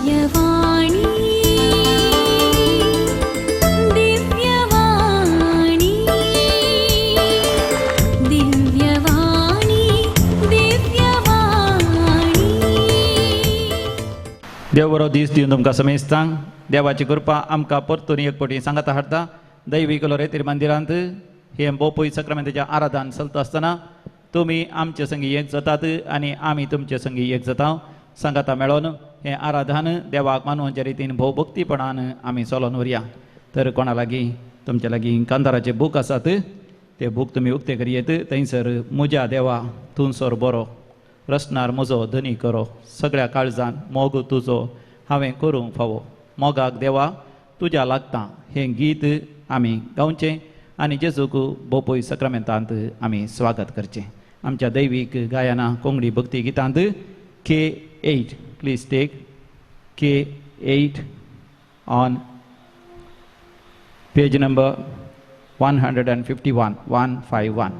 दिव्यवाणी दिव्यवाणी दिव्यवाणी दिव्यवाणी देव बरो दीस दिवन तुमकां समेस्तांक देवाची कृपा आमकां परतून एक फावटी सांगता हाडटा दैवीक लोरेतीर मंदिरांत हे बोपय सक्रामेंताच्या आराधन चलता आसतना तुमी आमचे संगी एक जातात आनी आमी तुमचे संगी एक जाता सांगाता मेळोन हे आराधन देवाक मानूच्या रितीन भोवभक्तीपणान आमी चलोन व्हरया. तर कोणा लागीं तुमच्या लागीं कांताराचे बूक आसात ते बूक तुमी उक्ते करियेत. थंयसर म्हज्या देवा तूं सोर बरो रचणार म्हजो धनी करो सगळ्या काळजान मोग तुजो हांवें करूंक फावो मोगाक देवा तुज्या लागता हें गीत आमी गावचें आनी जेजूक बोपय सक्रामेंतांत आमी स्वागत करचें. आमच्या दैवीक गायना कोंकणी भक्ती गितांत K8 please take K8 on page number 151.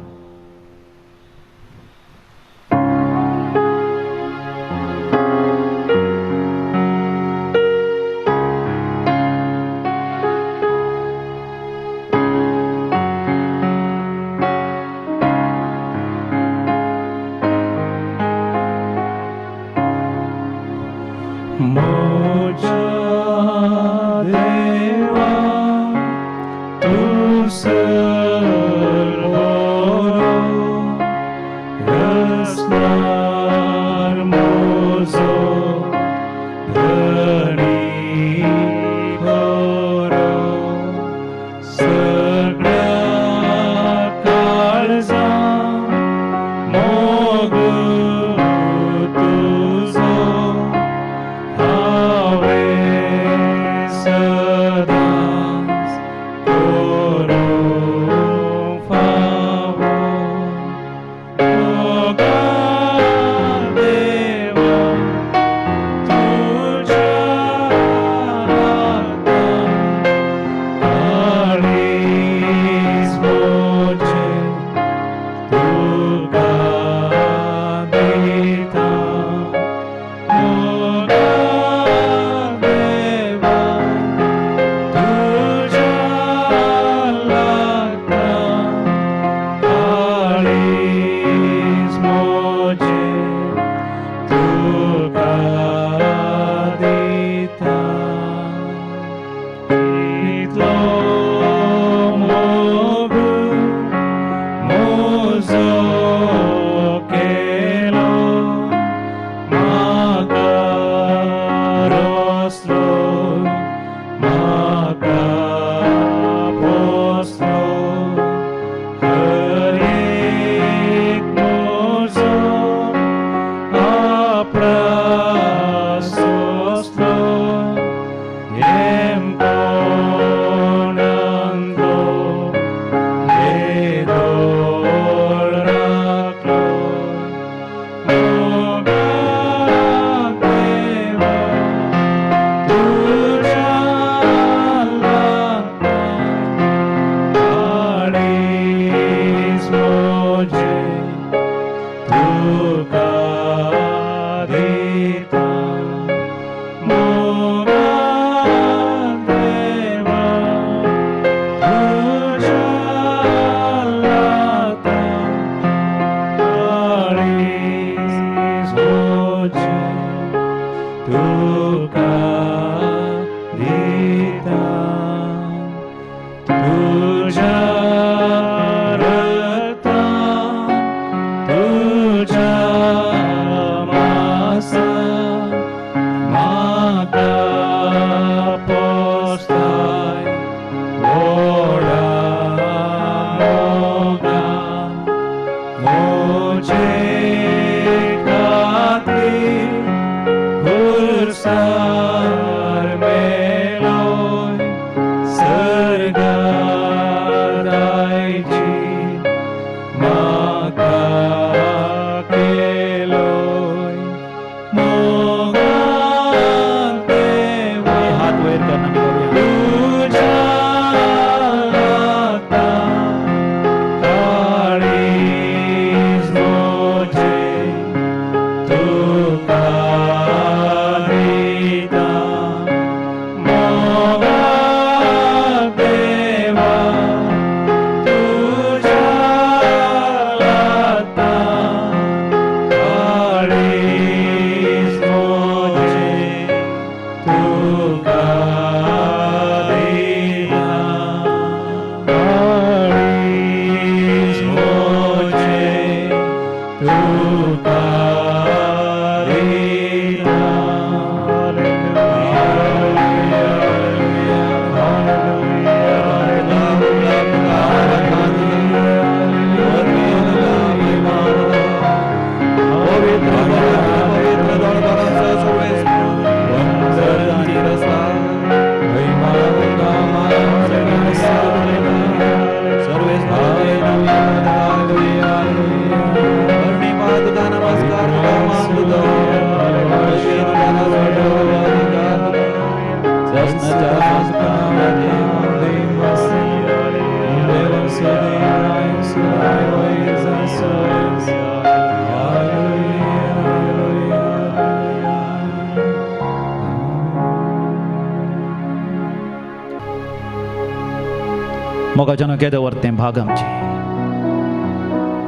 मोगाच्यान केदें व्हरतें भाग आमचे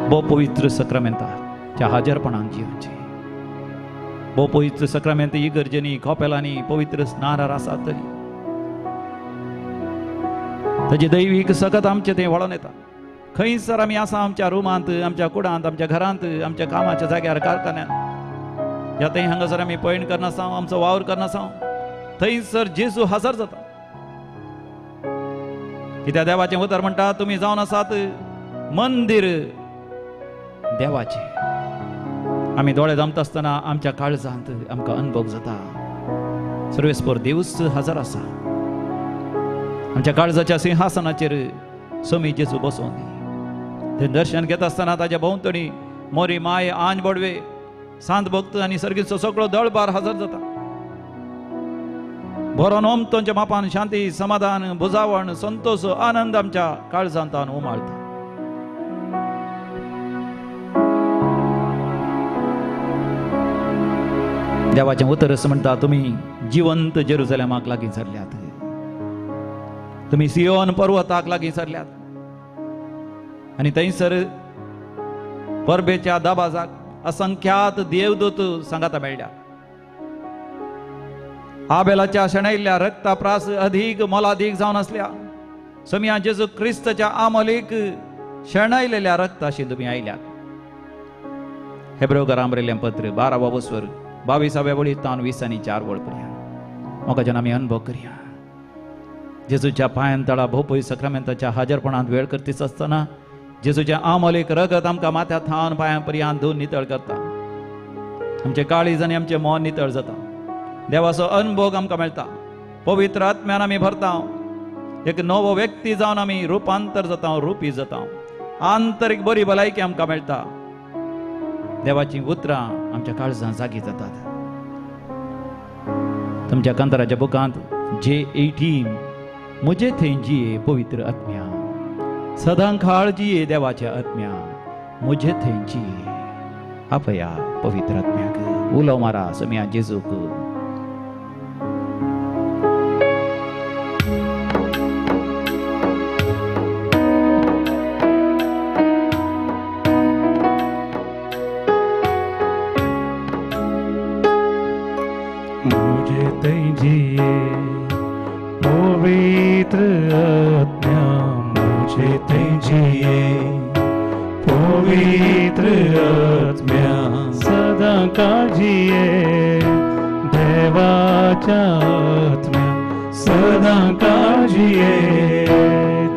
भोव पवित्र सक्रामेंताच्या हाजरपणान जिवचे भोव पवित्र सक्रामेंत इगर्जेनी कॉपेलांनी पवित्र स्नानार आसात तरी ताची दैवीक सकत आमचे तें वळोन येता खंयसर आमी आसा आमच्या रुमांत आमच्या कुडांत आमच्या घरांत आमच्या कामाच्या जाग्यार कारखान्यांत या थंय हांगासर आमी पयण करनासा आमचो वावर करनासा थंयसर जेजू हजर जाता कित्याक देवाचें उतर म्हणटा तुमी जावन आसात मंदिर देवाचे आमी दोळे जमता आसतना आमच्या काळजांत आमकां अनुभव जाता सर्वेस्पर देवूच हजर आसा आमच्या काळजाच्या सिंहासनाचेर समी जेजू बसोवन दी तें दर्शन घेता आसतना ताच्या भोंवतणी मोरी माय आंज बडवे सांत भक्त आनी सर्गीचो सगळो दळबार हजर जाता बरो नोमतोंच्या मापान शांती समाधान बुजावण संतोष आनंद आमच्या काळजांतान उमाळता देवाचें उतर असं म्हणटा तुमी जिवंत जेरुसलेमाक लागीं सरल्यात तुमी सियोन पर्वताक लागीं सरल्यात आनी थंयसर परबेच्या दाबाजाक असंख्यात देवदूत सांगाता मेळ्ळ्या आबेलाच्या शेणयल्ल्या रक्ता प्रास अधिक मोलादीक जावन आसल्या समिया जेजू क्रिस्ताच्या आमोलीक शेणयलेल्या रक्ताशी तुमी आयल्यात हेब्रेवकारांक बरयल्लें पत्र 12 वस्वर 22व्या वळींतान 20 आनी 4 वळ पर्यंत मोगाच्यान आमी अनुभव करया जेजूच्या पांयां तळा भोवपळी सक्रामेंताच्या हाजरपणांत वेळ करतीच आसतना जेजूच्या आमोलीक रगत आमकां माथ्यार थावन पांयां पर्यंत धुवन नितळ करता आमचे काळीज आनी आमचें मन नितळ जाता देवाचो अनुभव आमकां मेळटा पवित्र आत्म्यान आमी भरता एक नवो व्यक्ती जावन आमी रुपांतर जाता रुपी जाता आंतरीक बरी भलायकी आमकां मेळटा देवाची उतरां आमच्या काळजांत जागी जातात तुमच्या कांताराच्या बुकांत J18 मुझे थंय जिये पवित्र आत्म्या सदां काळ जिये देवाच्या आत्म्या मुझे थंय जिये आपया पवित्र आत्म्याक उलो मारा समिया जेजूक मुझे थंय जिये पवित्र आत्म्या मुझे थंय जिये पवित्र आत्म्या सदां काळ जिये देवाच्या आत्म्या सदां काळ जिये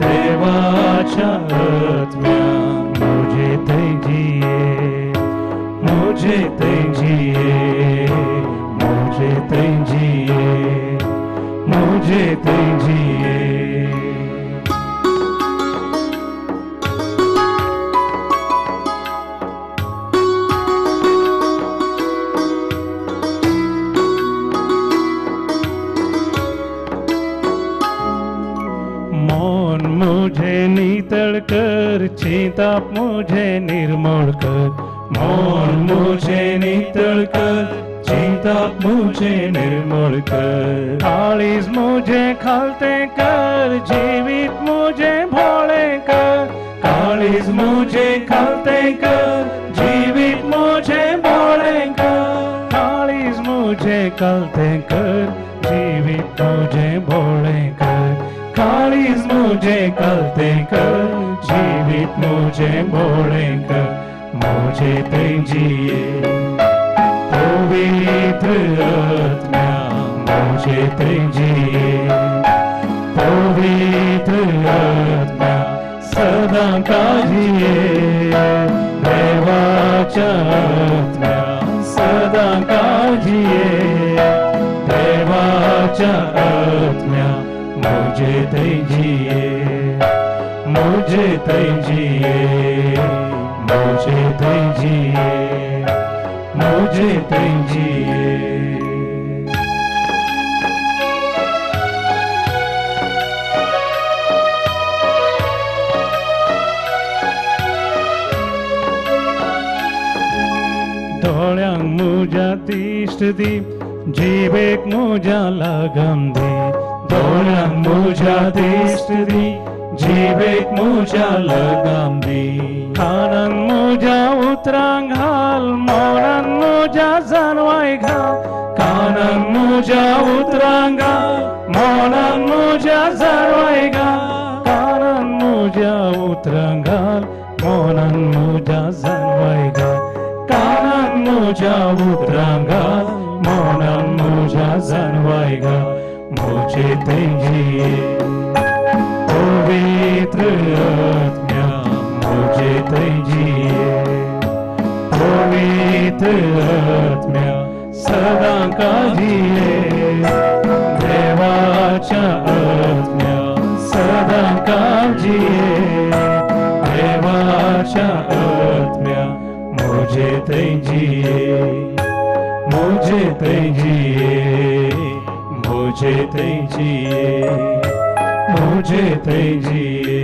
देवाच्या आत्म्या मुझे थंय जिये मुझे थंय जिये मुझे थंय जिये मुझे थंय जिये मौन मुझे नीतळ कर चिंताप मुझे निर्मळ कर मौन मुझे नीतळ कर चिंताप मुझे निर्मळ कर काळीज मुझे खालते कर जीवित मुझे भोळे कर काळीज मुझे खालते कर जीवित मुझे भोळे कर काळीज मुझे खालते कर जीवित मुझे भोळे कर काळीज मुझे खालते कर जीवित मुझे भोळे कर मुझे थंय जिये पवित्र आत्म्या मुझे थंय जिये पवित्र आत्म्या सदां काळ जिये देवाच्या आत्म्या सदां काळ जिये देवाच्या आत्म्या मुझे थंय जिये मुझे थंय जिये मुझे थंय जिये मुझे थंय जिये दोळ्यांक मुझ्या तिश्ट दी जिवेक मुझ्या लागम दी दोळ्यांक मुझ्या तिश्ट दी जिवेक मुझ्या लगाम दी कानान मुझ्या उतरांग घाल मौनान मुझ्या जानवाय घाल कानान मुझ्या उतरांग घाल मौनान मुझ्या जानवाय घाल कानान मुझ्या उतरांग घाल मौनान मुझ्या जानवाय घाल कानान मुझ्या उतरांग घाल मौनान मुझ्या जानवाय घाल मुझे तेजिए पवित्र आत्म्या मुझे तेजिए पवित्र आत्म्या सदा काजिए देवाच्या आत्म्या सदा काजिए देवाच्या आत्म्या मुझे तेजिए मुझे तेजिए मुझे तेजिए मुझे तेजिए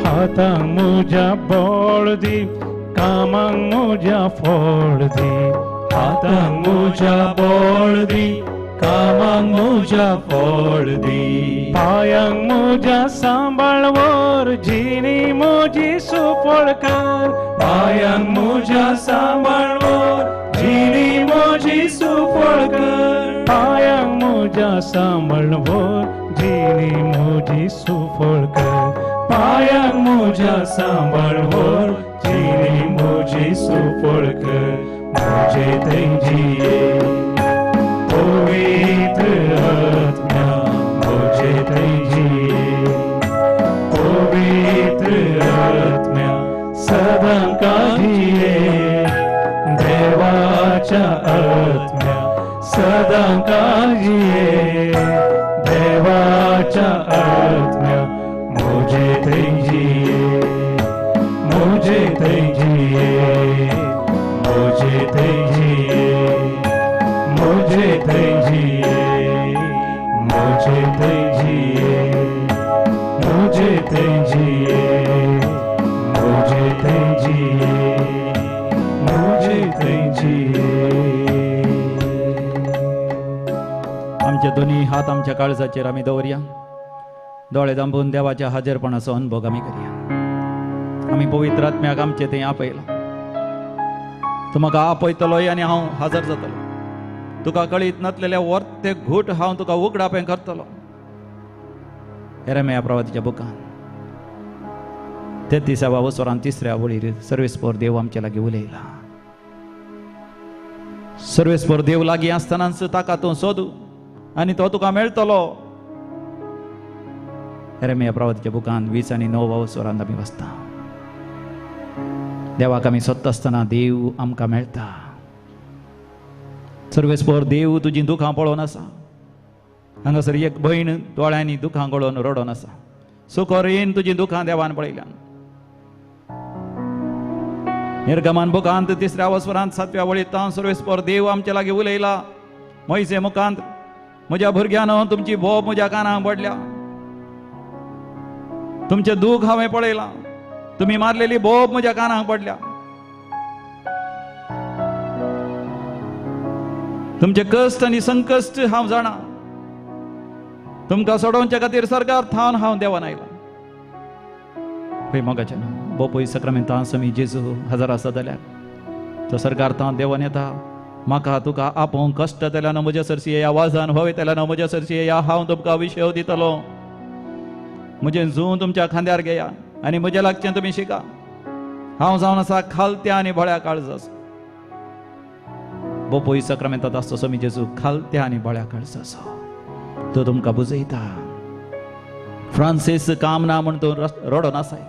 हातांक मुझ्या बळ दी कामांक मुझ्या फळ दी हातांक मुझ्या बळ दी कामांक मुझ्या फळ दी पायांक मुझ्या सांभाळवर जिनी मुझी सुफळ कर पायांक मुझ्या सांभाळवर जिनी मुझी सुफळ कर पायांक मुझ्या सांभाळवर जिनी मुझी सुफळ कर पायांक मुझ्या सांभाळवर जिनी मुझी सुफळ कर मुझे तेजिए पवित्र आत्म्या मुझे तेजिए पवित्र आत्म्या सदा काजिए देवाच्या आत्म्या सदा काजिए देवाच्या आत्म्या मुझे तेजिए मुझे तेजिए मुझे तेजिए मुझे तेजिए मुझे तेजिए मुझे तेजिए मुझे तेजिए मुझे तेजिए आमचे दोन्ही हात आमच्या काळजाचेर आमी दवरया दोळे दांबून देवाच्या हाजीरपणाचो अनुभव आमी करया आमी पवित्र आत्म्याक आमचे थंय आपयला तूं म्हाका आपयतलोय आनी हांव हजर जातलो तुका कळीत नासलेले वर्ते घूट हांव तुका उगडापें करतलो येरेमिया प्रवादीच्या बुकान 33व्या वसोरान 3ऱ्या वळीर सर्वेस्पर देव आमचे लागीं उलयला सर्वेस्पर देव लागीं आसतनाच ताका तूं सोदू आनी तो तुका मेळटलो येरेमिया प्रवादीच्या बुकान 20 आनी 9व्या वसोरान आमी वाचता देवाक आमी सोदता आसतना देव आमकां मेळटा सर्वेस्पर देव तुजी दुखां पळोवन आसा हांगासर एक भयण दोळ्यांनी दुखां गळोवन रडोन आसा सुखोरेन तुजी दुखां देवान पळयल्यान निर्गमन बुकांत 3ऱ्या वसोरांत 7व्या वळींत सर्वेस्पर देव आमचे लागीं उलयला मोइसे मुखांत म्हज्या भुरग्यानो तुमची भोब म्हज्या कानाक पडल्या तुमचे दूख हांवें पळयलां तुमी मारलेली भोब म्हज्या कानाक पडल्या तुमचे कश्ट आनी संकश्ट हांव जाणा तुमकां सोडोवच्या खातीर सरकार थावन हांव देवान आयला पळय मोगाचें बोपय सक्रामेंतां समी जेजू हजर आसा जाल्यार तो सरकार थावन देवान येता म्हाका तुका आपोवंक कश्ट जाल्यार म्हज्या सरशी ह्या वाजान वयतल्यान म्हज्या सरशी ह्या हांव तुमकां विशय दितलो म्हजें जूं तुमच्या खांद्यार घेया आनी म्हज्या लागचें तुमी शिका हांव जावन आसा खालत्या आनी बळ्या काळजाचो बोपय सक्रामेंतांत आसता समी जेजू खालत्या आनी बळ्या काळजाचो तो तुमकां बुजयता फ्रांसीस काम ना म्हण तूं रडोन आसाय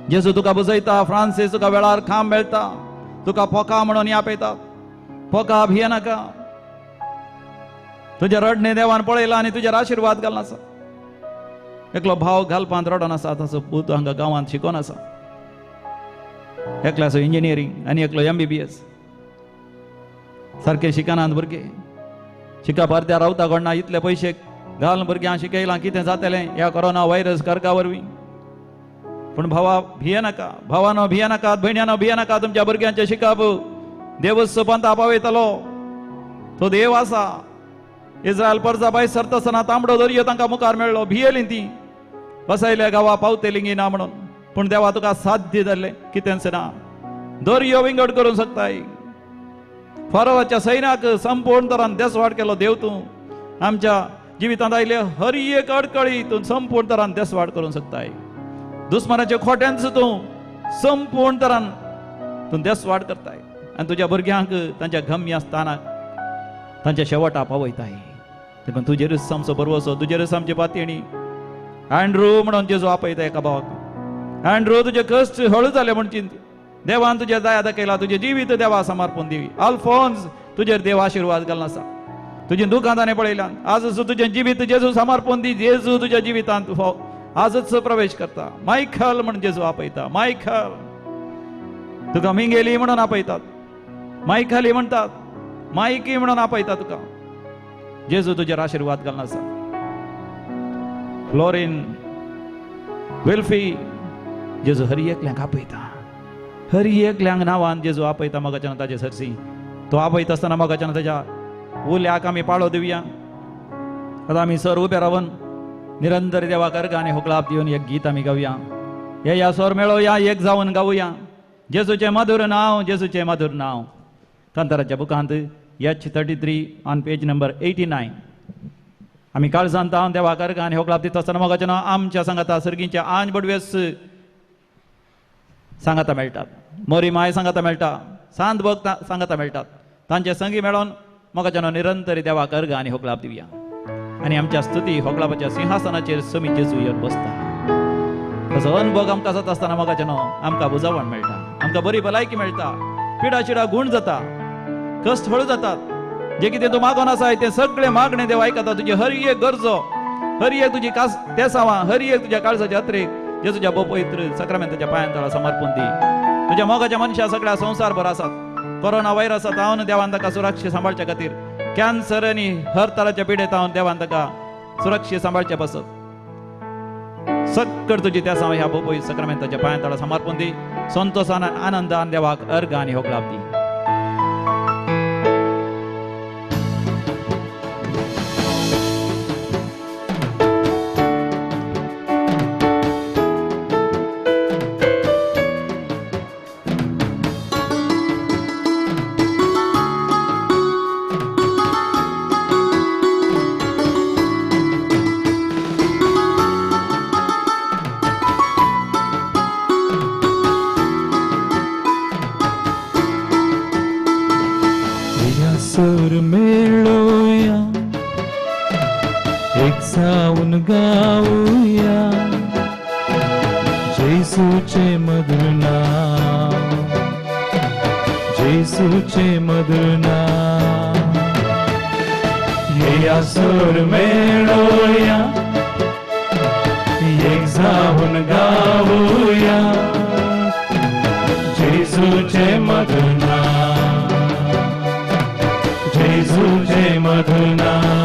जेजू तुका बुजयता फ्रांसीस तुका वेळार खांब मेळटा तुका पोका म्हणून आपयता पोका भिये नाका तुजें रडणें देवान पळयलां आनी तुजेर आशिर्वाद घालून आसा एकलो भाव घालपांत रडोन आसा ताचो पूत हांगा गांवांत शिकोन आसा एकल्याचो इंजिनियरींग आनी एकलो MBBS सारके शिकनात भुरगे शिका परत्या रावता कोणा इतले पयशे घालून भुरग्यांक शिकयलां कितें जातलें ह्या कोरोना व्हायरस करका वरवीं पण भावा भिये नका, भावानो भिये नाकात, भयण्यानो भिये नका. तुमच्या भुरग्यांचे शिकाप देवच पंत आपाव येतलो. तो देव आसा. इस्रायल परजा भायर सरतना तांबडो दर्यो तांकां मुखार मेळ्ळो. भियेलीं ती वसयल्या गांवा पावतेलीं ना म्हणून. पूण देवा तुका साध्य जाल्लें कितेंच ना. दर्यो विंगड करूंक शकताय. फरोवाच्या सैन्याक संपूर्ण तरान देसवाड केलो देव तूं. आमच्या जिवितांत आयले हर एक अडकळी तूं संपूर्ण तरान देसवाड करूंक शकताय. दुस्मनाचे खोट्यांच तूं संपूर्ण तरान तूं देसवाड करताय. आनी तुज्या भुरग्यांक तांच्या गम्य स्थानाक तांच्या शेवटा पावयताय. देखून तुजेरच आमचो बरवसो, तुजेरच आमची पातयणी. अँड्रू म्हणून जेजू आपयता एका भावाक. अँड्रू तुजे कश्ट हळू जाले म्हण चिंत. देवान तुजे दया दाखयला. तुजे जिवीत देवा समर्पण दिवी. अल्फोन्स तुजेर देव आशिर्वाद घालून आसा. तुजे दुखांत ताणें पळयल्यान आज तुजें जिवीत जेजू समर्पण दी. जेजू तुज्या जिवितांत आजच प्रवेश करता. मायखल म्हण जेजू आपयता. मायखल तुका मिंगेली म्हणून आपयतात. मायखली म्हणतात. मायकी म्हणून आपयता तुका. जेजू तुजेर आशिर्वाद घालून आसा. फ्लोरीन विल्फी जेजू हर एकल्यांक आपयता. हर एकल्यांक नांवान जेजू आपयता. मोगाच्यान ताजे सरसी तो आपयता आसतना मोगाच्यान ताच्या उल्याक आमी पाळो दिवया. आतां आमी सर उबे रावन निरंतर देवाक अर्घ आनी होकळाप दिवन एक गीत आमी गावया. या स्वर मेळोवया, एक जावन गावया. जेजूचें मधुर नांव, जेजूचें मधुर नांव. कांताराच्या बुकांत H33 ऑन पेज नंबर 89 आमी काळजांत हांव देवाक अर्घ आनी होकळाप दिता आसतना मोगाचें नांव आमच्या सांगाता सर्गीचे आंज बडवेस सांगाता मेळटात. मोरी माय सांगाता मेळटा. सांत भक्त सांगाता मेळटात. तांचे संगी मेळोन मोगाचें नांव निरंतर देवाक अर्घ आनी होकळाप दिवया. आनी आमच्या स्तुती होकळापाच्या सिंहासनाचेर समी जेजू येवन बसता. असो अनुभव आमकां जाता आसतना मोगाचें नांव आमकां बुजावण मेळटा. आमकां बरी भलायकी मेळटा. पिडा चिडा गुण जाता. कश्ट हळू जातात. जे कितें तूं मागोन आसाय तें सगळें मागणें देव आयकता. तुजी हर एक गरजो, हर एक तुजी तेसावां, हर एक तुज्या काळजाच्या यात्रेक जेजूच्या पवित्र सक्रामेंताच्या पांयां तळा समर्पण दी. तुज्या मोगाच्या मनशा सगळ्या संवसार भर आसात. कोरोना व्हायरसात हांव देवान ताका सुरक्षीत सांबाळच्या खातीर, कॅन्सर आनी हर तराच्या पिडेत हांव देवान ताका सुरक्षीत सांबाळचे बसत. सकट तुजी तेसावां ह्या पवित्र सक्रामेंताच्या पांयां तळा समर्पण दी. संतोषान आनंदान देवाक अर्घ आनी होकळाप दी. सूर मेळोया, एक जाऊन गाऊया जेसूचे मधुर नाव, जेसूचे मधुर नाव. या सूर मेळोया, एक जाऊन गाऊया जेसूचे मधुर नाव, जेसूचे मधुर नाव.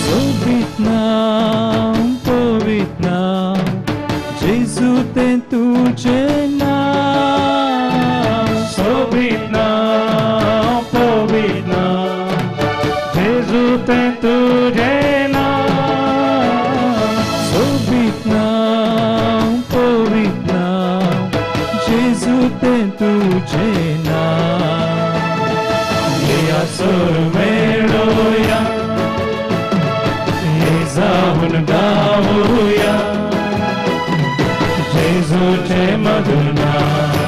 सोबीत नाव, पवित नाव, जेसू ते तुझे नाव. सोबीत नाव, पवित नाव, जेसू ते तुझे नाव. सोबीत नाव, पवित नाव, जेसू ते तुझे नाव. या सूर मेळोया, ये जाऊन गाऊया जेसूचे मधुर नाव,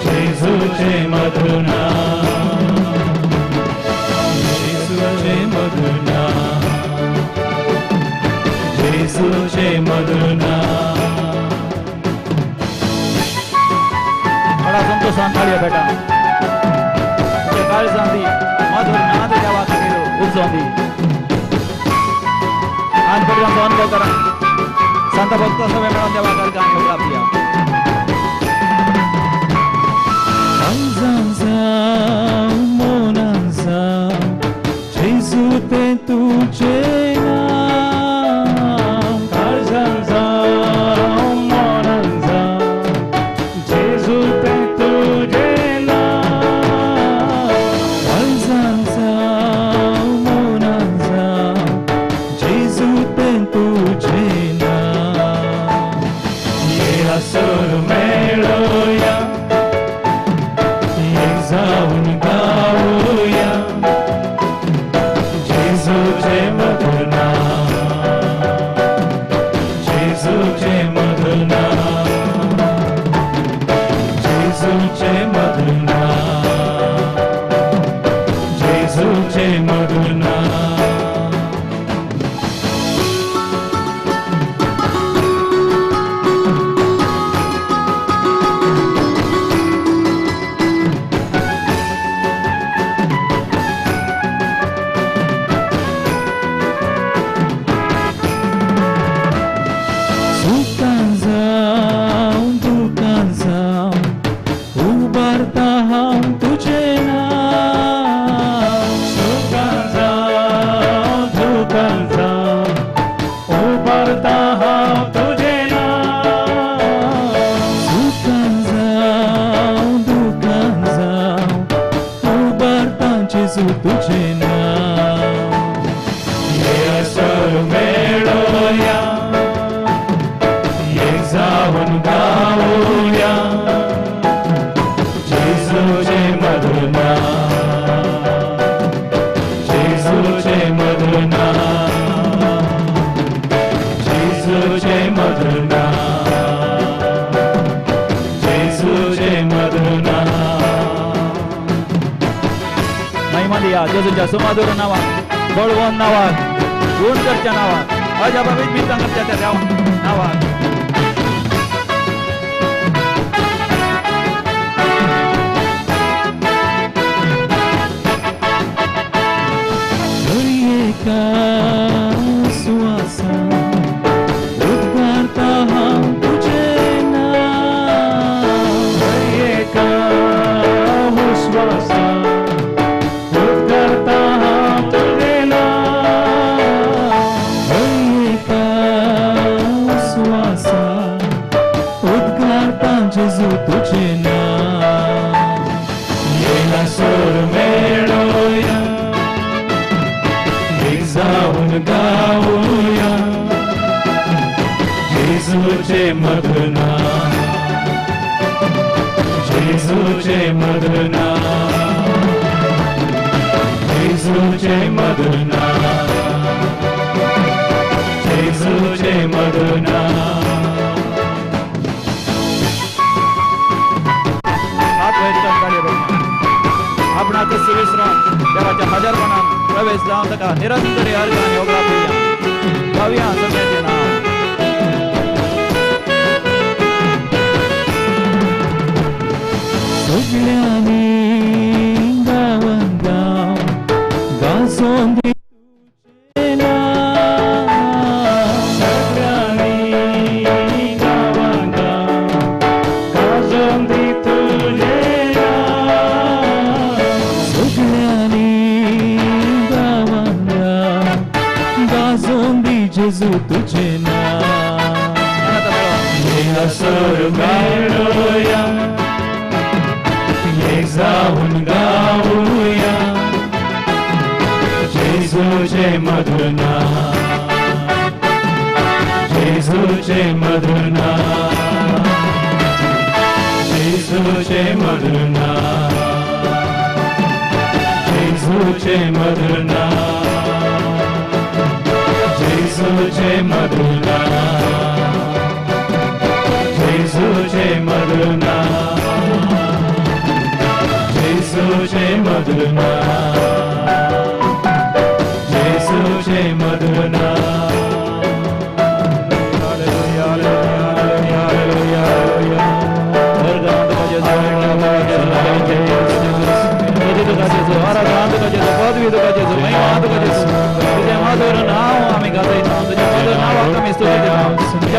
जेसूचे मधुर नाव, जेसूचे मधुर नाव, जेसूचे मधुर नाव. बड़ा संतोषान थाळी बेटा. काळजांती मधुर नाद देवा करेलो. सोंदी आज पर्यंत अनुभव करा संत भक्त सभे मिळून देवा गाणी होगा पिया Monanza Gesù te tuce nam Karzanza Monanza Gesù te tuce nam Karzanza Monanza Gesù te tuce nam Yera solo meloia Zaun gauya Jesu je madhuna Jesu je madhuna Jesu je madhuna Jesu je madhuna जेजूच्या सुमधुर नावात बळवंत नावात गुणकरच्या नावात अजाबावित भीतांकरच्या त्या नावात Jesu,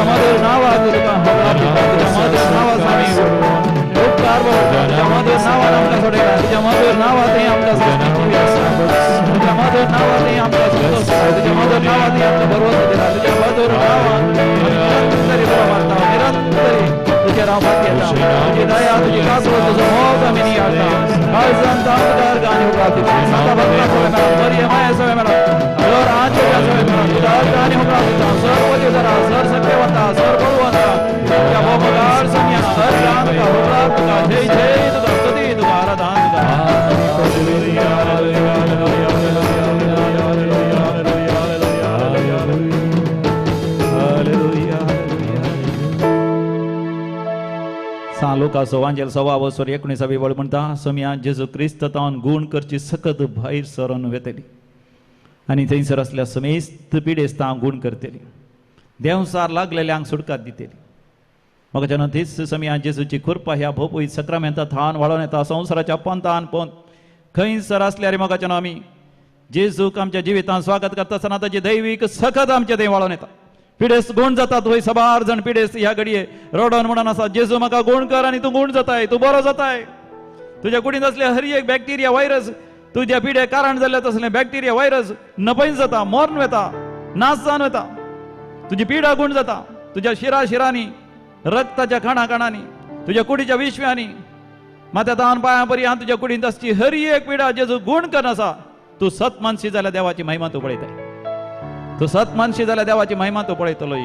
मधुर नावात तुका तुझ्या मधुर नावात स्वामी उपकार बघ तुझ्या मधुर नावात आमका सोडेला तुझ्या मधुर नावातही आमका तुझ्या मधुर नावातही आमका संतोष तुझ्या मधुर नावातही आमका भरवसा दिला तुझ्या मधुर नावात निरंतरी बरं मारता निरंतरी तुझ्या नावात येता तुझी दया तुझी कासव तुझं मोग आम्ही नियाळता काळ संत अंतकार गाणी उगावती संत भक्ता सवय मला बरी माया सवय मला जर आज सवय मला तुझा गाणी उगावता सर्व जरा सर सत्यवंता सर बळवंता तुझ्या भोगार समया हर राम का होला तुझा जय जय तुझा स्तुती तुझा आराधना लोका सवांजेल 19 वळ म्हणता समया जेजू क्रिस्त तावन गुण करची सकत भायर सरून वेतली आणि थंयसर असल्या समेस्त पिडेस्त गुण करतली देवसार लागलेल्यांक सुटकात दितली मग जेन्ना तीच समया जेजूची कृपा ह्या भोपळी सक्रामेंतांत थान वाळोन येता संवसाराच्या पंतान पंत खंयसर असल्यार मग जेन्ना आमी जेजूक आमच्या जिवितांत स्वागत करता आसतना ताची दैवीक सकत आमचे थंय वाळोन येता पिडेस्त गुण जातात वय सबार जण पिडेस्त ह्या घडये रडोन म्हणून आसा जेजू म्हाका गुण कर आनी तूं गुण जाताय तूं बरो जाताय तुज्या कुडींत असले हर एक बॅक्टेरिया व्हायरस तुज्या पिडे कारण जाल्ले तसले बॅक्टेरिया व्हायरस नपैस जाता मरण वेता नाश जावन वेता तुजी पिडा गुण जाता तुज्या शिरांनी रक्ताच्या कणांनी तुज्या कुडीच्या विश्व्यांनी माथ्या तान पांयां पर्यंत तुज्या कुडींत असची हर एक पिडा जेजू गुण करन आसा तूं सत मानशी जाल्यार देवाची महिमा तूं पळयताय तू सत मानशी जाल्यार देवाची महिमा तू पळयतलो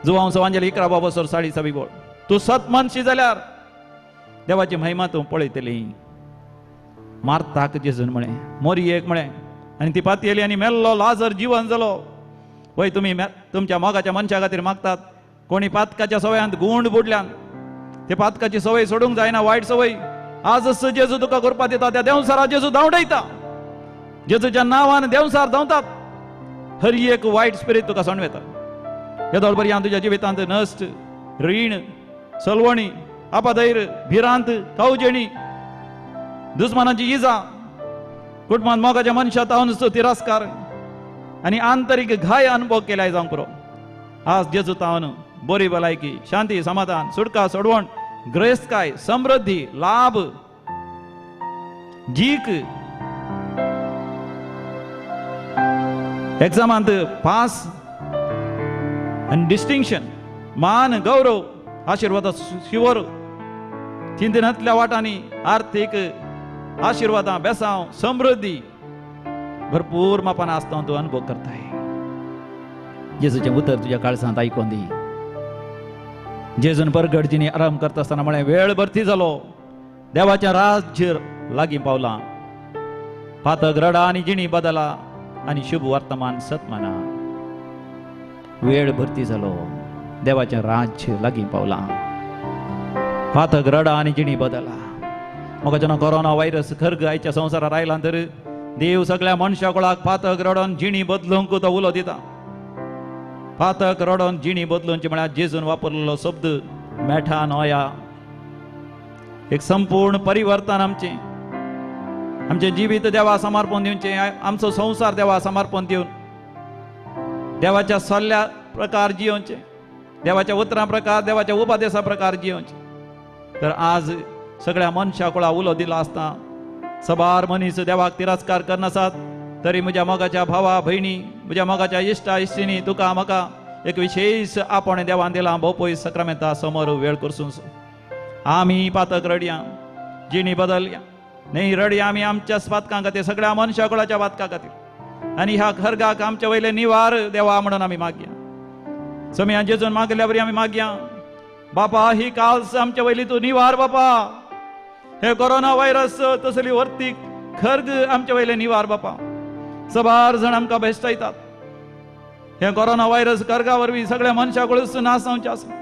जुवांव सवांजेल 11:27 बोल तू सत मानशी जाल्यार देवाची महिमा तू पळयतली मार्ताक जेजून म्हणे मोरयेक म्हणे आनी ती पातयेली आनी मेल्लो लाजर जीवन जालो वय तुमी तुमच्या मोगाच्या मनशा खातीर मागतात कोणी पातकाच्या सवयांत गुंड बुडल्यान ते पातकाची सवय सोडूंक जायना वायट सवय आजच जेजू तुका करपा दिता त्या देवसारा जेजू धांवडयता जेजूच्या नांवान देवसार धांवतात हर एक वाईट स्पिरीट तुका सोडवेता येदोळ पर्यंत तुज्या जिवितांत नश्ट रीण सलवणी आपाधैर्य भिरांत कावजेणी दुस्मानाची इजा कुटुंबात मोगाच्या मनशात तावन तिरस्कार आणि आंतरिक घाय अनुभव केलाय जावंक पुरो आज जेजू तावन बरी भलायकी शांती समाधान सुटका सोडवण ग्रेस्काय समृद्धी लाभ जीक एग्जामांत पास आणि डिस्टिंक्शन मान गौरव आशीर्वाद शिवर चिंतनांतल्या वाटांनी आर्थिक आशीर्वादां बेसांव समृद्धी भरपूर मापान आसता तूं अनुभव करताय जेजूचें उतर तुज्या काळजांत आयकोन दी जेजून परगडजीनी आराम करता आसतना म्हळें वेळ भरती जालो देवाचें राज्य लागीं पावलां पातक रडा आनी जिणी बदला आणि शुभ वर्तमान सतमाना वेळ भरती जालो देवाचें राज्य लागीं पावलां पातक रडा आनी जिणी बदला मग जेन्ना कोरोना व्हायरस खर्ग आयच्या संवसारार आयला तर देव सगळ्या मनशा कुळाक पातक रडोन जिणी बदलूंक तो उलो दिता पातक रडोन जिणी बदलूंची म्हळ्यार जेजून वापरलेलो शब्द मेठा नोया एक संपूर्ण परिवर्तन आमचे जिवीत देवा समर्पण दिवचे आमचो संसार देवा समर्पण दिवन देवाच्या सल्ल्या प्रकार जियोचे देवाच्या उतरां प्रकार देवाच्या उपदेशा प्रकार जियोचे तर आज सगळ्या मनशा कुळा उलो दिला आसता सबार मनीस देवाक तिरस्कार करनासात तरी म्हज्या मोगाच्या भावा भयणी म्हज्या मोगाच्या इश्टा इश्टिनी तुका म्हाका एक विशेष आपण देवान दिला भोवपळी सक्रामेंता समोर वेळ करसून आमी पातक रडया जिणी बदलया नाही रडया आमी आमच्या पातकां खातीर सगळ्या मनशा कुळाच्या पातकां खातीर आनी ह्या खर्गाक आमच्या वयले निवार देवा म्हणून आमी मागया समया जेजून मागल्या बरी आमी मागया बापा ही काल्स आमच्या वयली तूं निवार बापा हे कोरोना व्हायरस तसली वर्ती खर्ग आमच्या वयले निवार बापा सबार जण आमकां भेस्टायतात हे कोरोना व्हायरस खर्गा वरवीं सगळ्या मनशा कुळूच नाश जावचे आसा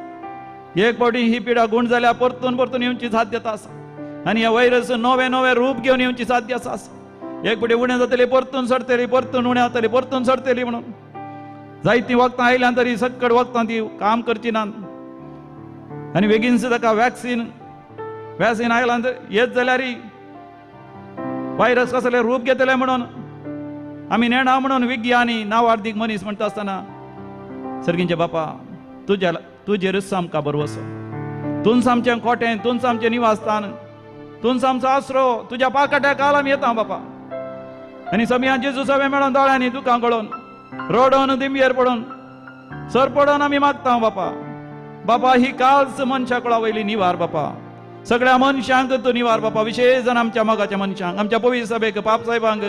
एक फावटी ही पिडा गुण जाल्यार परतून येवची साध्यता आसा आनी ह्या व्हायरस नवे रूप घेवन येवची साध्य आसा एक फावटी उणें जातली परतून सडटली परतून उणें जातली परतून सडटली म्हणून जायतीं वखदां आयल्यां तरी सक्कड वखदां ती काम करची नात आनी बेगीनच ताका वॅक्सीन आयलां येत जाल्यार व्हायरस कसले रूप घेतले म्हणून आमी नेणा म्हणून विज्ञानी नावार्थीक मनीस म्हणटा आसतना सर्गींचे बापा तुजेरूच आमकां बरो वसो तुंच आमचें खोटें तुंच आमचें निवासस्थान तुंच आमचो आसरो तुज्या पाकाट्या काल आमी येता बापा आनी समिया जेजू सवे मेळोन दोळ्यांनी दुकां गळोन रोडोन दिंबयेर पडोन सर पडोन आमी मागता बापा बापा ही कालच मनशा कुळा वयली निवार बापा सगळ्या मनशांक तूं निवार बापा विशेषण आमच्या मोगाच्या मनशांक आमच्या पवित्र सभेक पाप साहेबांक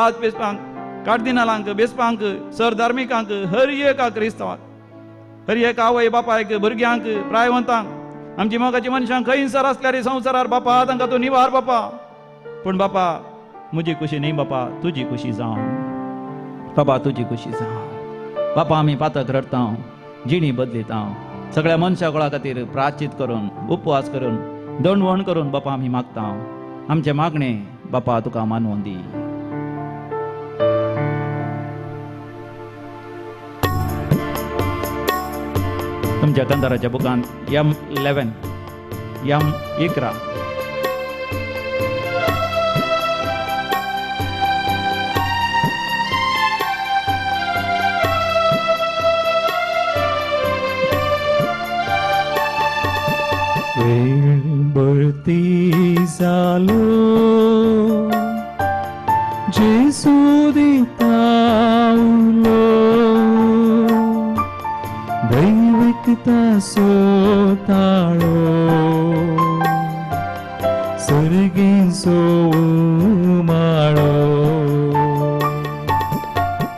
आज पेसपांक कार्दिनालांक बेसपांक सर धार्मिकांक हर एका क्रिस्तावांक हर एका आवय बापायक भुरग्यांक प्रायवंतांक आमची मोगाची मनशांक खंयसर असल्यार संवसारार बापा तांकां तूं निवार बापा पूण बापा म्हजी खुशी न्ही बापा तुजी खुशी जावं बापा तुजी खुशी जावं बापा आमी पातक रडता जिणी बदलिता सगळ्या मनशा कुळा खातीर प्राचित करून उपवास करून दंडवण करून बापा आमी मागता आमचे मागणे बापा तुका मानवून दी तुमच्या कंदाराच्या बुकांत M11 M11 बरती जालो जेसू दितावलो दैविकता सोताळो सर्गीं सोमाळो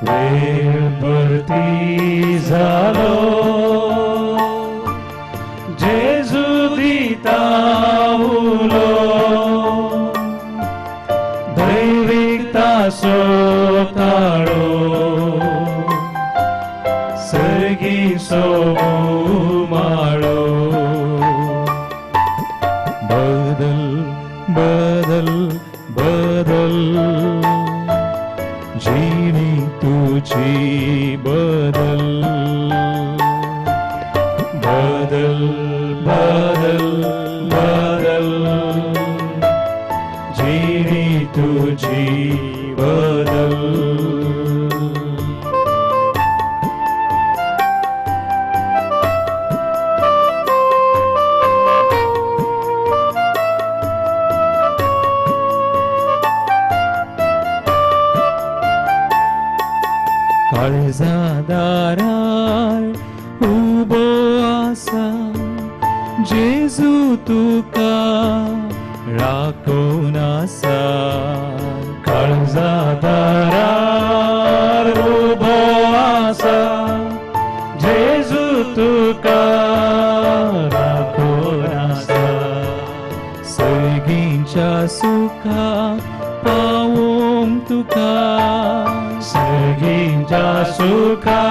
वेळ बरती जालो जेजू दितावलो दैविकता सोताळो सर्गी सोमाळो बदल बदल बदल जीणी तुझी बदल बदल बदल बदल जीणी तुझी बदल काळजादारार उबो आसा जेजू तुका राखून आसा काळजादारार उबो आसा जेजू तुका राखून आसा सर्गींच्या सुखा पावोंक तुका सर्गींच्या सुखा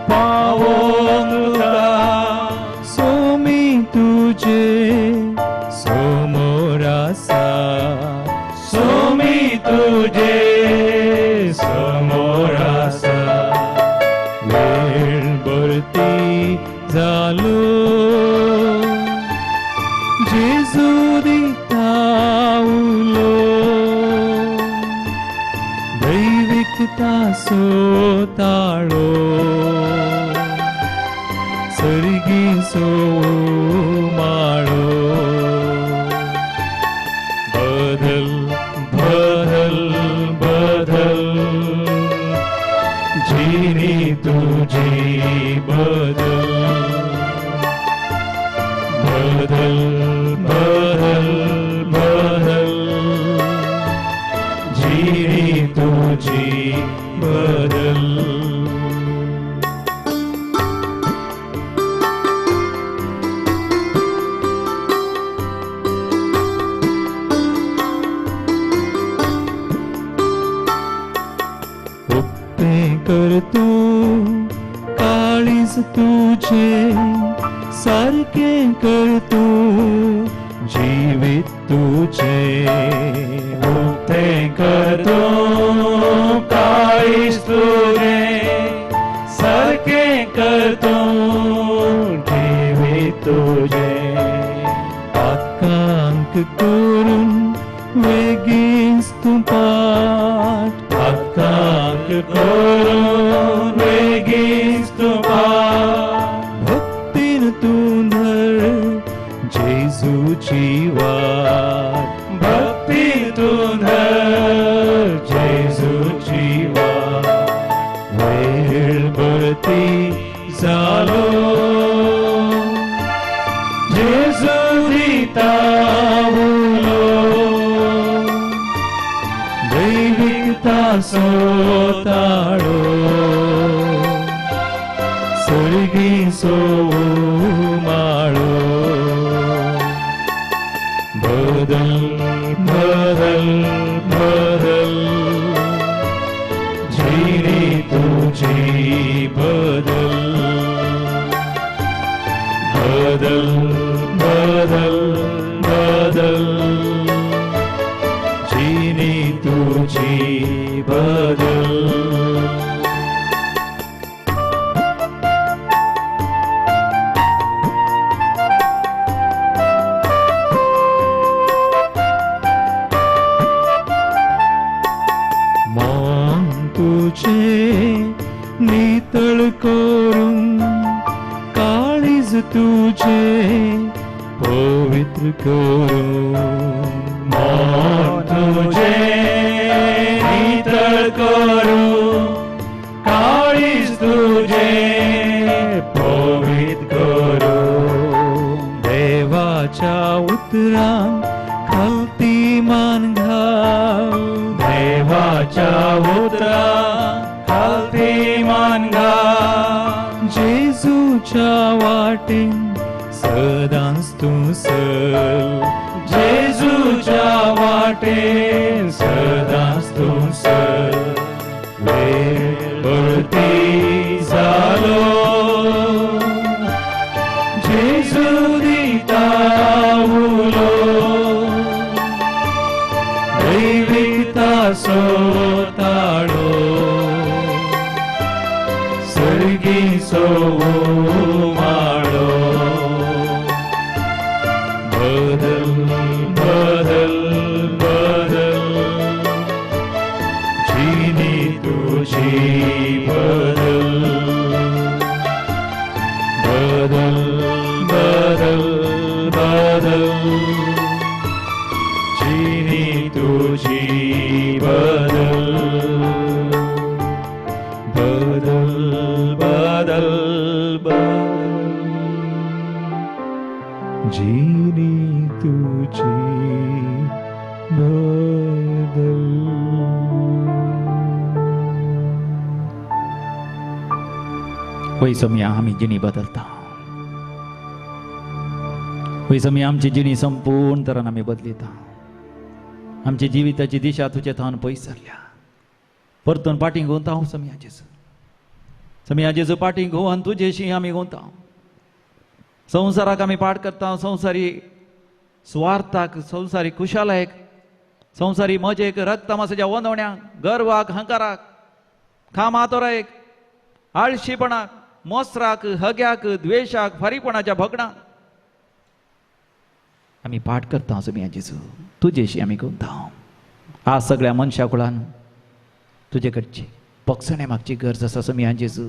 पावोंक तुका सोमी तुजे समोर आसा सोमी तुजे समोर आसा वेळ बरती जालो जेजू दितावलो दैविकता सोताळो सर्गी सोमाळो बदल बदल बदल जीणी तुझी बदल बदल बदल बदल जीणी तुझी बदल कर तू काळीज तुझे सारखे कर तू जीवित तुझे उठे कर तू काळीज तुझे सारखे कर तू जीवित तुझे आकांक करून वेगीस तू पाठ आकांक करून वेगीस तू पाठ तूं धर जेजूची वाट वेळ बरती जालो जेजू दिता उलो दैविकता सोताळो सर्गी सोमाळो बदल बदल बदल जिणी तुझी बदल बदल बदल बदल जिणी तुझी बदल नितळ करून काळीज तुझे पवित्र करून मन तुझे नितळ करून काळीज तुझे पवित्र करून देवाच्या उतरां खालती मान घाल देवाच्या उतरां खालती मान घाल जेजूच्या वाटेन सदांच तूं चल जेजूच्या वाटेन सदांच तूं चल वेळ परती जालो जेजू दिता उलो दैविकता सोताळो सर्गी सोमाळो बदल बदल बदल जिणी तुझी बदल बदल बदल बदल जिणी तुझी बदल बदल बदल बदल जिणी तुझी बदल होय समय आम्ही जिणी बदलता होय समय आमची जिणी संपूर्ण तरान आम्ही बदलिता आमची जिविताची दिशा तुझे थावन पयस सरल्या परतून पाठींग गोंता हांव समयाचेच पाठींग गोवन तुजेशी आमी गोंता संवसाराक आमी पाठ करता संवसारी स्वार्थाक संवसारी खुशालायक संवसारी मजेक रक्त तमाशाच्या वंदवण्याक गर्वाक हंकाराक खामातोरायक आळशीपणाक मोसराक हग्याक द्वेशाक फारीपणाच्या भगणाक आमी पाठ करता समयाचेच तुजेशी आमी गोंता आज सगळ्या मनशा कुळान तुजे कडची पक्षणे मागची गरज आसा समयांचेच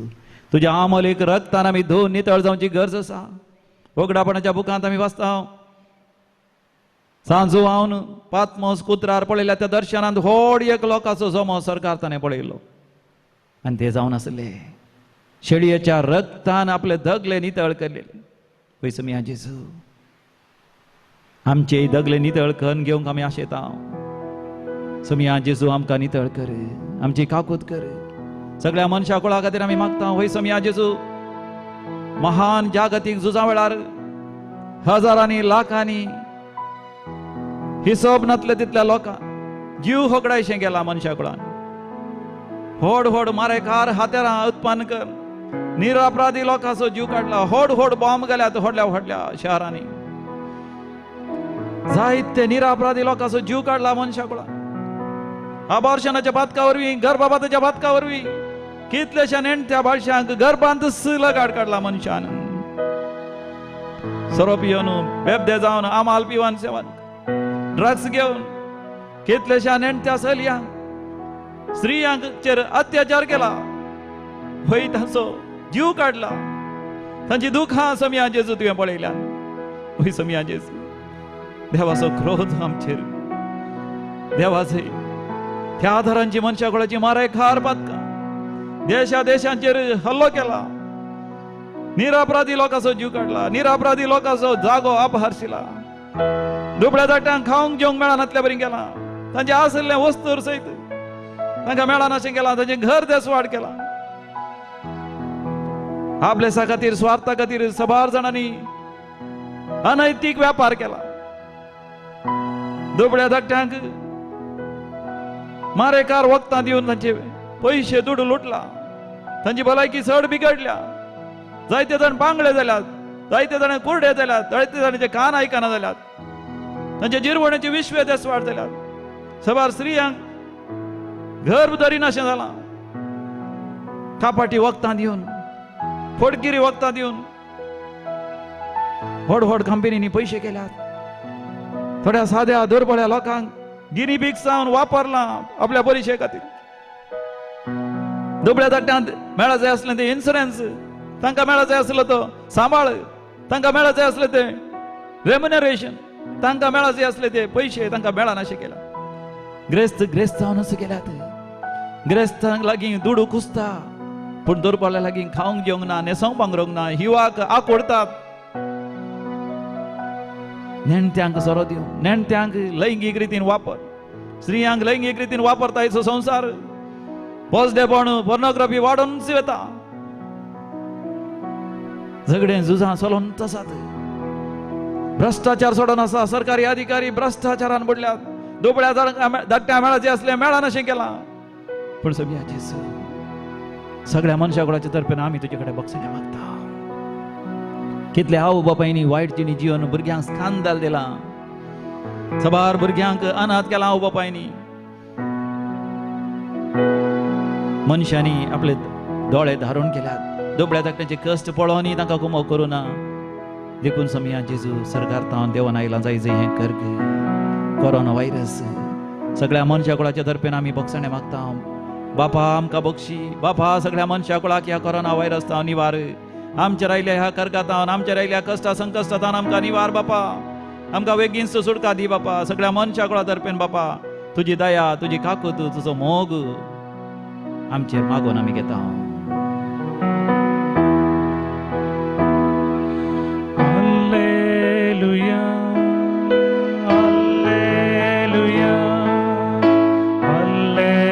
तुज्या आमल एक रक्तान आमी धुवन नितळ जावची गरज आसा वगडापणाच्या बुकांत आमी वाचता सांजो हांवन पात्मोस कुत्रार पळयल्या त्या दर्शनांत व्हड एक लोकांचो जमो सरकार ताणें पळयलो आनी ते जावन आसले शेळयेच्या रक्तान आपले दगले नितळ केल्ले पळय समयांचेच आमचे दगले नितळ करून घेवंक आमी आशेता समया जेजू आमकां नितळ कर आमची काकूत कर सगळ्या मनशा कुळा खातीर आमी मागता होय समया जेजू महान जागतीक झुजा वेळार हजारांनी लाखांनी हिसोब नातले तितल्या लोकांक जीव होगडायशें गेला मनशा कुळान व्हड व्हड मारेकार हातेरां उत्पन्न कर निरपराधी लोकांचो जीव काडला व्हड व्हड बॉम्ब गेल्यात व्हडल्या व्हडल्या शहरांनी जायते निरपराधी लोकांचो जीव काडला मनशा कुळान अबॉर्शनाच्या बातका वरवीं गर्भपाताच्या बातका वरवीं कितलेशा नेणत्या बाळशांक गर्भांत लगाड काडला मनशान सोरो पिवन बेबदे जावन आमाल पिवन सेवन ड्रग्स घेवन कितलेशा नेणत्या चलयांक स्त्रियांचेर अत्याचार केला वय तांचो जीव काडला तांची दुखां समया जेजू तुवें पळयल्यान वय समया जेजू देवाचो क्रोध आमचेर देवाचे त्या आधारांची मनशाकुळाची माराय खार पातका देशा देशांचेर हल्लो केला निरपराधी लोकांचो जीव काढला निरपराधी लोकांचो जागो अपहरशिला दुबळ्या जाट्यांक खावंक जेवंक मेळनातल्या बरी गेला तांचे आसले वस्तूर सयत तांकां मेळनाशें केला तांचे घर देसवाड केला आपल्या खातीर स्वार्था खातीर सबार जाणांनी अनैतिक व्यापार केला दुबळ्या धाकट्यांक मारेकार वखदां दिवन तांचे पैसे दुड लुटला तांची भलायकी चड बिगडल्या जायते जाण बांगडे जाल्यात जायते जाण कुर्डे जाल्यात जायते जाणांचे कान आयकना जाल्यात तांचे जिरवण्याचे विश्वे देसवाड जाल्यात सबार स्त्रियांक घर धरिनाशें जालां कापाटी वखदां दिवन फोडगिरी वखदां दिवन व्हड व्हड कंपनींनी पैसे केल्यात थोड्या साध्या दुर्बळ्या लोकांक गिनीबीक जावन वापरला आपल्या बरीशे खातीर दुबळ्या धाकट्यांक मेळा जाय असलें ते इन्शुरन्स तांकां मेळा जाय असलो तो सांबाळ तांकां मेळा जाय असलें ते रेम्युनरेशन तांकां मेळा जाय असले ते पैसे तांकां मेळनाशें केला ग्रेस्त जावन अशें केल्यात ग्रेस्तांक लागीं दुडू कुसता पूण दुर्बळ्या लागीं खावंक जेवंक ना न्हेसोंक पांगरूंक ना हिवाक आकोडतात नेणत्यांक सोरो दिवंक नेणत्यांक लैंगीक रितीन वापर स्त्रियांक लैंगीक रितीन वापरतायचो संवसार पोसडेपण पोर्नोग्राफी वाडूनच वता झगडे झुजां चलोवनच आसात भ्रष्टाचार सोडून आसा सरकारी अधिकारी भ्रष्टाचारान बुडल्यात दुबळ्या धाकट्या मेळाचे असले मेळनाशें केलां पूण सगळ्याचेच सगळ्या मनशाकुळाच्या तर्फेन आमी तुजे कडेन बक्षिसां मागता कितले आवय बापायनी वायट जिणी जीवन भुरग्यांक स्कांदल दिलां सबार भुरग्यांक अनाथ केला आवय बापायनी मनशांनी आपले दोळे धारून केल्यात दुबळ्या धाकट्याचे कश्ट पळोवनी तांकां कुमो करूं ना देखून समया जेजू सरकार देवान आयला जाय जाय हें कर कोरोना व्हायरस सगळ्या मनशाकुळाच्या तर्फेन आमी बक्षणे मागता बापा आमकां बक्षी बापा सगळ्या मनशाकुळाक ह्या कोरोना व्हायरस तावन निवार आमच्या राहिल्या ह्या करकातान आमच्या राहिल्या कश्टा संकश्टातान आमकां निवार बापा आमकां बेगीनच सुटका दी बापा सगळ्या मनशाकुळा तर्फेन बापा तुजी दया तुजी काकूत तुजो मोग आमचेर मागून आमी घेता Alleluia, Alleluia, Alleluia,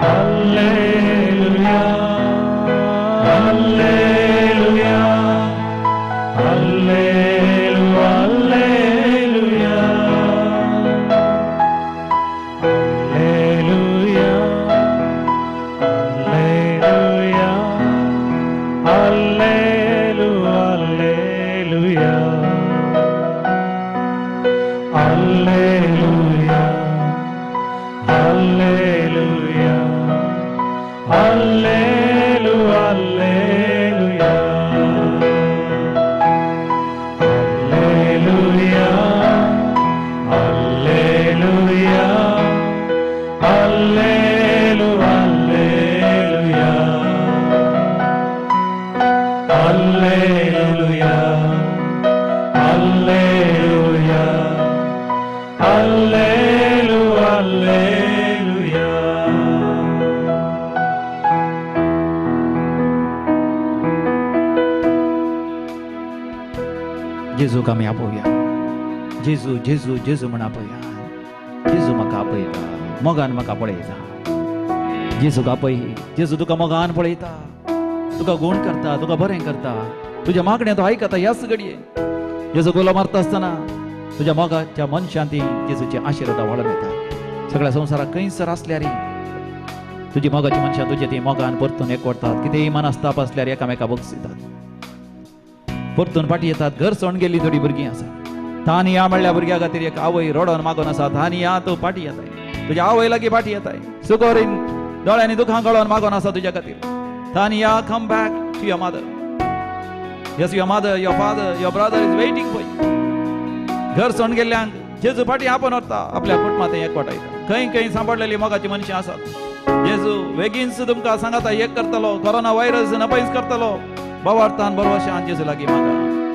Alleluia, Alleluia, Alleluia, Alleluia, जेजूक आमी आपोवया जेजू जेजू जेजू म्हण आपया जेजू म्हाका आपयता मोगान म्हाका पळयता जेजूक आपय जेजू तुका मोगान पळयता तुका गूण करता तुका बरें करता तुज्या मागण्या तो आयकता ह्याच घडये जेजू गोलो मारता आसतना तुज्या मोगाच्या मनशांती जेजूची आशिर्वाद वळून येता सगळ्या संवसाराक खंयसर आसल्यार तुजी मोगाची मनशां तुजे ती मोगान परतून एकवटात कितेंय मनास्ताप आसल्यार एकामेका बक्षितात परतून फाटी येतात घर सोडून गेल्ली थोडी भुरगीं आसात तानी या म्हणल्या भुरग्या खातीर एक आवय रडोन मागून आसा तानी या तूं फाटी येताय तुज्या आवय लागीं फाटी येताय सुकोरीन दोळ्यांनी दुखां कळोन मागून आसा तुज्या खातीर तानी या come back to your mother yes your mother your father your brother is waiting for you घर सोडून गेल्ल्यांक जेजू फाटी आपण व्हरता आपल्या कुटुंबांत एकवटायता खंय खंय सांबाळलेली मोगाची मनशां आसात जेजू बेगीनच तुमकां सांगाता एक करतलो कोरोना व्हायरस नपयस करतलो भावार्थान बरोवशान जेजू लागीं मागा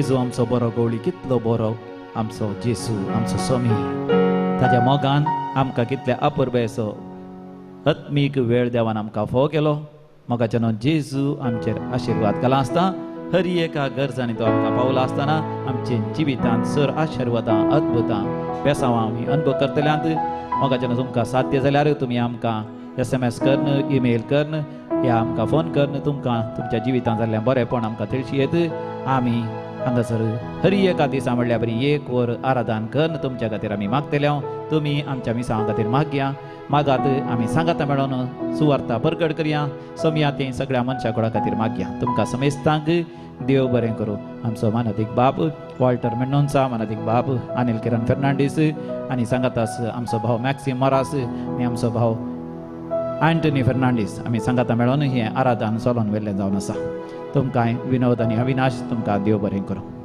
जेजू आमचो बरो गवळी कितलो बरो आमचो जेजू आमचो स्वामी ताज्या मोगान आमकां कितल्या अपुर्बेचो आत्मीक वेळ देवान आमकां फोव केलो मोगाच्या न्हू जेजू आमचेर आशिर्वाद केला आसता हर एका गरजांनी तो आमकां पावला आसतना आमचे जिवितांत सर आशिर्वादां अद्भुतां पेसावां आमी अनुभव करतल्यांत मोगाच्या न्हू तुमकां साध्य जाल्यार तुमी आमकां SMS करन ईमेल करन या आमकां फोन करन तुमकां तुमच्या जिवितांत जाल्लें बरेंपण आमकां तिळशियेत आमी हांगासर हर एका दिसा म्हणल्यार बरी 1 वर आराधन करन तुमच्या खातीर आमी मागतले तुमी आमच्या मिसां खातीर मागया मागात आमी सांगाता मेळोन सुवार्ता परगट करया समया ते सगळ्या मनशां कोणा खातीर मागया तुमकां समेस्तांक देव बरें करूं आमचो मानदीक बाब वॉल्टर मेंडोन्सा मानदीक बाब अनिल किरण फेर्नांडीस आनी सांगातास आमचो भाव मॅक्सिम मोरास आनी आमचो भाव अँटनी फेर्नांडीस आमी सांगाता मेळोन हें आराधन चलोवन व्हेल्लें जावन आसा तुमकां विनोद आनी अविनाश तुमकां देव बरें करूं.